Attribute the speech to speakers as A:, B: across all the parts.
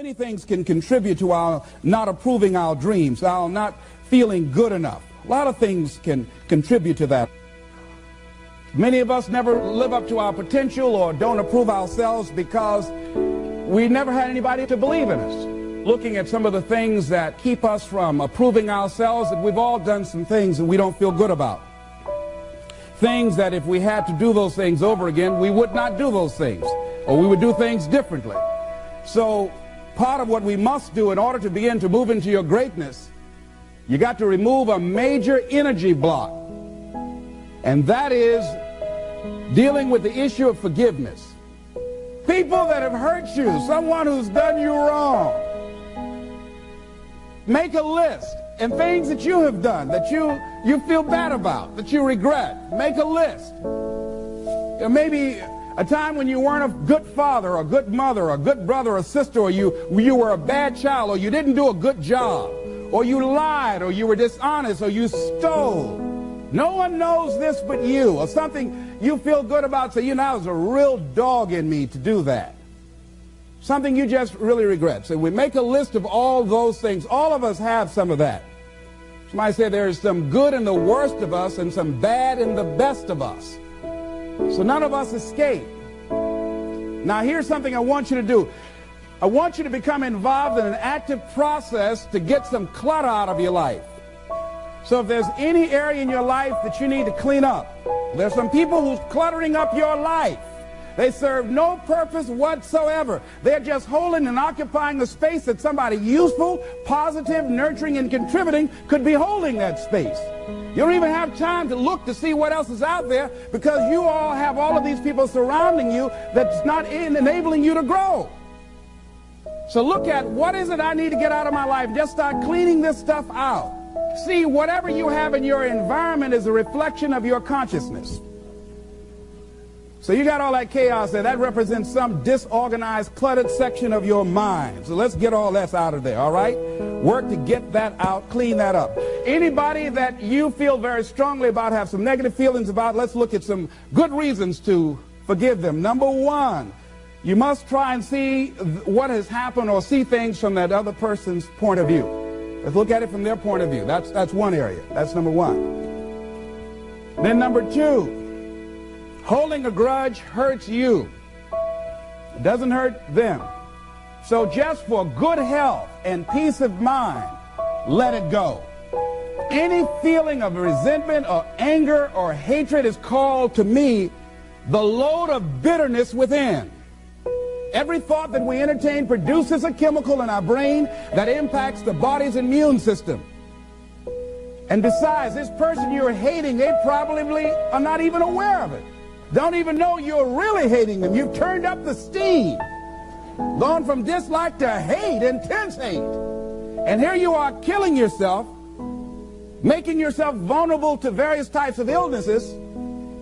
A: Many things can contribute to our not approving our dreams, our not feeling good enough. A lot of things can contribute to that. Many of us never live up to our potential or don't approve ourselves because we never had anybody to believe in us. Looking at some of the things that keep us from approving ourselves, that we've all done some things that we don't feel good about. Things that if we had to do those things over again, we would not do those things, or we would do things differently. So part of what we must do in order to begin to move into your greatness, you got to remove a major energy block. And that is dealing with the issue of forgiveness. People that have hurt you, someone who's done you wrong. Make a list, and things that you have done that you feel bad about, that you regret. Make a list. Maybe a time when you weren't a good father, or a good mother, or a good brother or sister, or you were a bad child, or you didn't do a good job, or you lied, or you were dishonest, or you stole. No one knows this but you, or something you feel good about, so I was a real dog in me to do that. Something you just really regret. So we make a list of all those things. All of us have some of that. Somebody said there's some good in the worst of us and some bad in the best of us. So none of us escape. Now here's something I want you to do. I want you to become involved in an active process to get some clutter out of your life. So if there's any area in your life that you need to clean up, there's some people who's cluttering up your life. They serve no purpose whatsoever. They're just holding and occupying the space that somebody useful, positive, nurturing, and contributing could be holding that space. You don't even have time to look to see what else is out there because you all have all of these people surrounding you that's not enabling you to grow. So look at what is it I need to get out of my life. Just start cleaning this stuff out. See, whatever you have in your environment is a reflection of your consciousness. So you got all that chaos there. That represents some disorganized, cluttered section of your mind. So let's get all that out of there, all right? Work to get that out, clean that up. Anybody that you feel very strongly about, have some negative feelings about, let's look at some good reasons to forgive them. Number one, you must try and see what has happened or see things from that other person's point of view. Let's look at it from their point of view. That's one area. That's number one. Then number two, holding a grudge hurts you. It doesn't hurt them. So just for good health and peace of mind, let it go. Any feeling of resentment or anger or hatred is called to me the load of bitterness within. Every thought that we entertain produces a chemical in our brain that impacts the body's immune system. And besides, this person you're hating, they probably are not even aware of it. Don't even know you're really hating them. You've turned up the steam. Gone from dislike to hate, intense hate. And here you are killing yourself, making yourself vulnerable to various types of illnesses,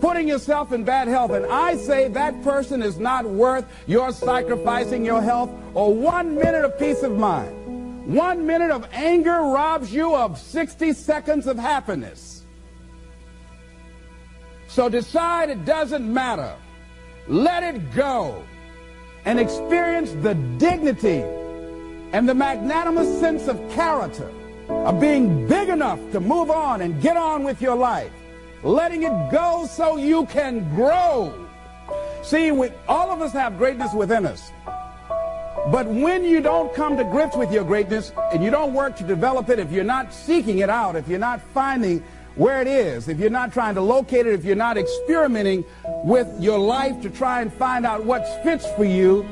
A: putting yourself in bad health. And I say that person is not worth your sacrificing your health or 1 minute of peace of mind. 1 minute of anger robs you of 60 seconds of happiness. So decide it doesn't matter. Let it go and experience the dignity and the magnanimous sense of character of being big enough to move on and get on with your life. Letting it go so you can grow. See, all of us have greatness within us. But when you don't come to grips with your greatness and you don't work to develop it, if you're not seeking it out, if you're not finding where it is, if you're not trying to locate it, if you're not experimenting with your life to try and find out what fits for you,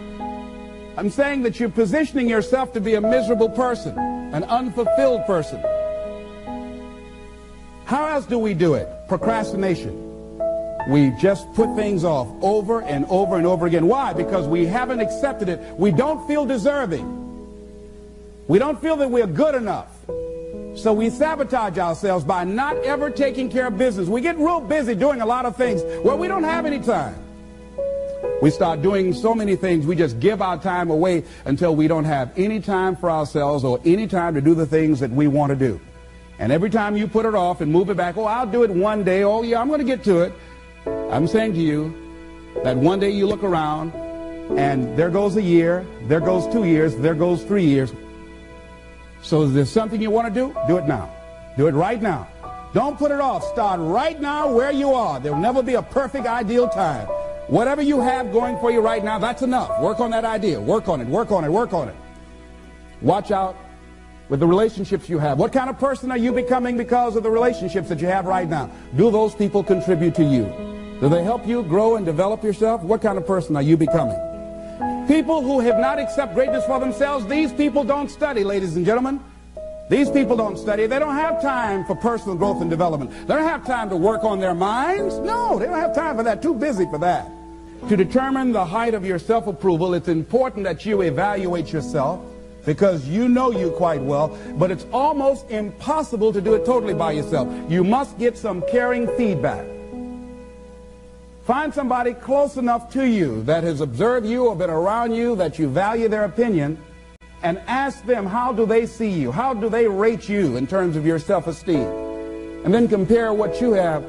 A: I'm saying that you're positioning yourself to be a miserable person, an unfulfilled person. How else do we do it? Procrastination. We just put things off over and over and over again. Why? Because we haven't accepted it. We don't feel deserving. We don't feel that we're good enough. So we sabotage ourselves by not ever taking care of business. We get real busy doing a lot of things where we don't have any time. We start doing so many things, we just give our time away until we don't have any time for ourselves or any time to do the things that we want to do. And every time you put it off and move it back, oh, I'll do it one day, oh yeah, I'm going to get to it. I'm saying to you that one day you look around And there goes a year, there goes 2 years, there goes 3 years. So is there something you want to do? Do it now. Do it right now. Don't put it off. Start right now where you are. There will never be a perfect, ideal time. Whatever you have going for you right now, that's enough. Work on that idea. Work on it, work on it, work on it. Watch out with the relationships you have. What kind of person are you becoming because of the relationships that you have right now? Do those people contribute to you? Do they help you grow and develop yourself? What kind of person are you becoming? People who have not accepted greatness for themselves, these people don't study, ladies and gentlemen. These people don't study. They don't have time for personal growth and development. They don't have time to work on their minds. No, they don't have time for that. Too busy for that. To determine the height of your self-approval, it's important that you evaluate yourself, because you know you quite well, but it's almost impossible to do it totally by yourself. You must get some caring feedback. Find somebody close enough to you that has observed you or been around you that you value their opinion, and ask them, how do they see you? How do they rate you in terms of your self-esteem? And then compare what you have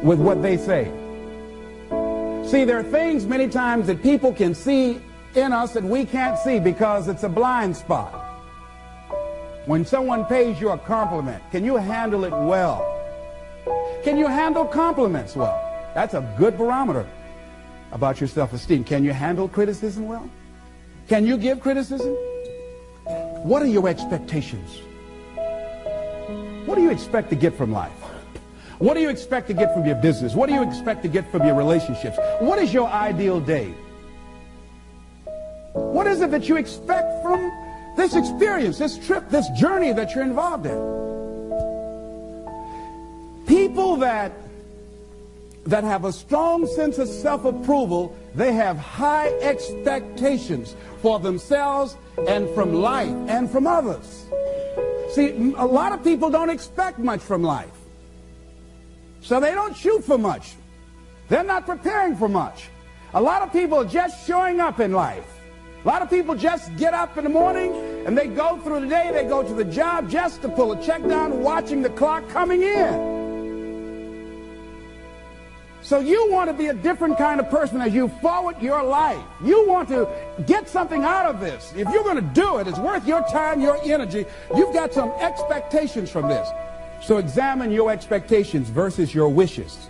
A: with what they say. See, there are things many times that people can see in us that we can't see because it's a blind spot. When someone pays you a compliment, can you handle it well? Can you handle compliments well? That's a good barometer about your self-esteem. Can you handle criticism well? Can you give criticism? What are your expectations? What do you expect to get from life? What do you expect to get from your business? What do you expect to get from your relationships? What is your ideal day? What is it that you expect from this experience, this trip, this journey that you're involved in? People that have a strong sense of self-approval, they have high expectations for themselves and from life and from others. See, a lot of people don't expect much from life. So they don't shoot for much. They're not preparing for much. A lot of people are just showing up in life. A lot of people just get up in the morning and they go through the day, they go to the job just to pull a check down, watching the clock coming in. So you want to be a different kind of person as you forward your life. You want to get something out of this. If you're going to do it, it's worth your time, your energy. You've got some expectations from this. So examine your expectations versus your wishes.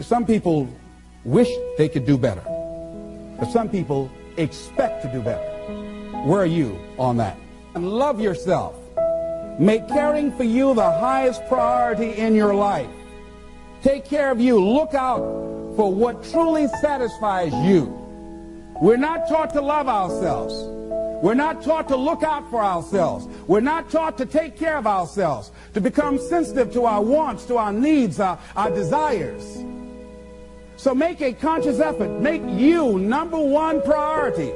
A: Some people wish they could do better, but some people expect to do better. Where are you on that? And love yourself. Make caring for you the highest priority in your life. Take care of you. Look out for what truly satisfies you. We're not taught to love ourselves. We're not taught to look out for ourselves. We're not taught to take care of ourselves, to become sensitive to our wants, to our needs, our desires. So make a conscious effort. Make you number one priority.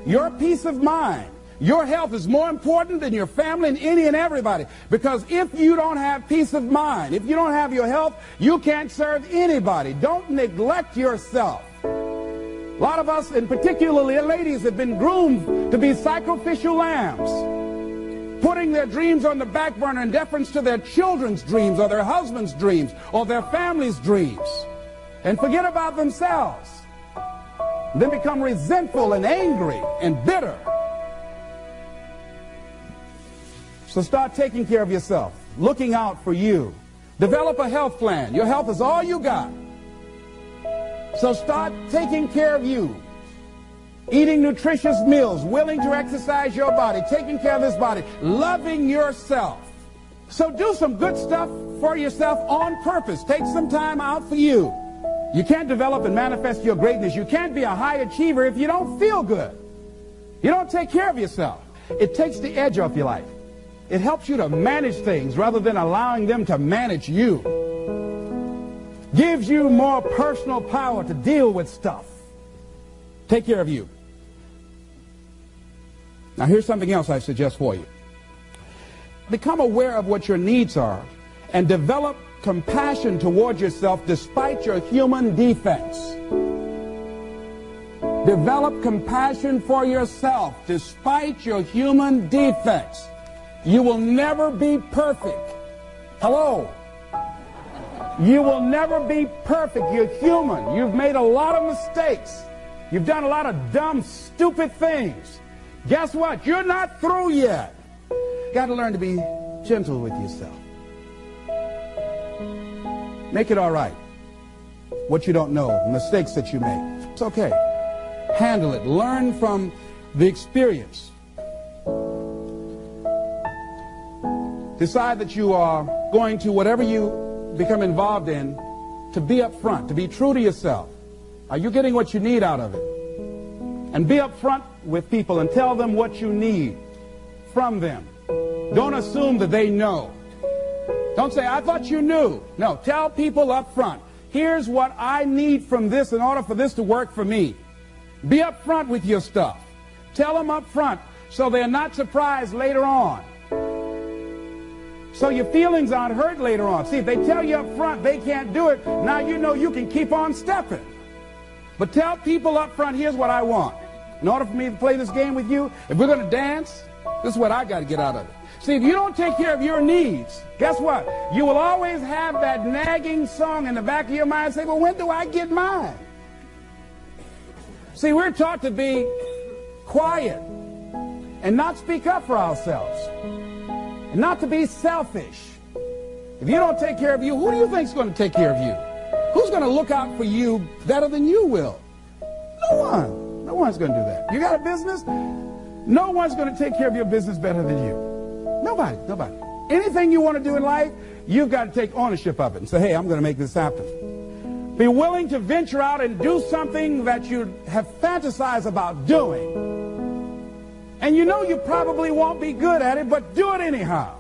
A: Your peace of mind. Your health is more important than your family and any and everybody. Because if you don't have peace of mind, if you don't have your health, you can't serve anybody. Don't neglect yourself. A lot of us, and particularly ladies, have been groomed to be sacrificial lambs, putting their dreams on the back burner in deference to their children's dreams or their husband's dreams or their family's dreams, and forget about themselves. Then become resentful and angry and bitter. So start taking care of yourself, looking out for you. Develop a health plan. Your health is all you got. So start taking care of you. Eating nutritious meals, willing to exercise your body, taking care of this body, loving yourself. So do some good stuff for yourself on purpose. Take some time out for you. You can't develop and manifest your greatness. You can't be a high achiever if you don't feel good. You don't take care of yourself. It takes the edge off your life. It helps you to manage things rather than allowing them to manage you. Gives you more personal power to deal with stuff. Take care of you. Now here's something else I suggest for you. Become aware of what your needs are and develop compassion toward yourself despite your human defects. Develop compassion for yourself despite your human defects. You will never be perfect. Hello? You will never be perfect. You're human. You've made a lot of mistakes. You've done a lot of dumb, stupid things. Guess what? You're not through yet. Got to learn to be gentle with yourself. Make it all right. What you don't know, the mistakes that you make. It's okay. Handle it. Learn from the experience. Decide that you are going to, whatever you become involved in, to be up front, to be true to yourself. Are you getting what you need out of it? And be up front with people and tell them what you need from them. Don't assume that they know. Don't say, I thought you knew. No, tell people up front, here's what I need from this in order for this to work for me. Be up front with your stuff. Tell them up front so they're not surprised later on. So your feelings aren't hurt later on. See, if they tell you up front they can't do it, now you know you can keep on stepping. But tell people up front, here's what I want. In order for me to play this game with you, if we're going to dance, this is what I got to get out of it. See, if you don't take care of your needs, guess what? You will always have that nagging song in the back of your mind say, well, when do I get mine? See, we're taught to be quiet and not speak up for ourselves and not to be selfish. If you don't take care of you, who do you think is going to take care of you? Who's going to look out for you better than you will? No one. No one's going to do that. You got a business? No one's going to take care of your business better than you. Nobody. Nobody. Anything you want to do in life, you've got to take ownership of it and say, hey, I'm going to make this happen. Be willing to venture out and do something that you have fantasized about doing. And you know you probably won't be good at it, but do it anyhow.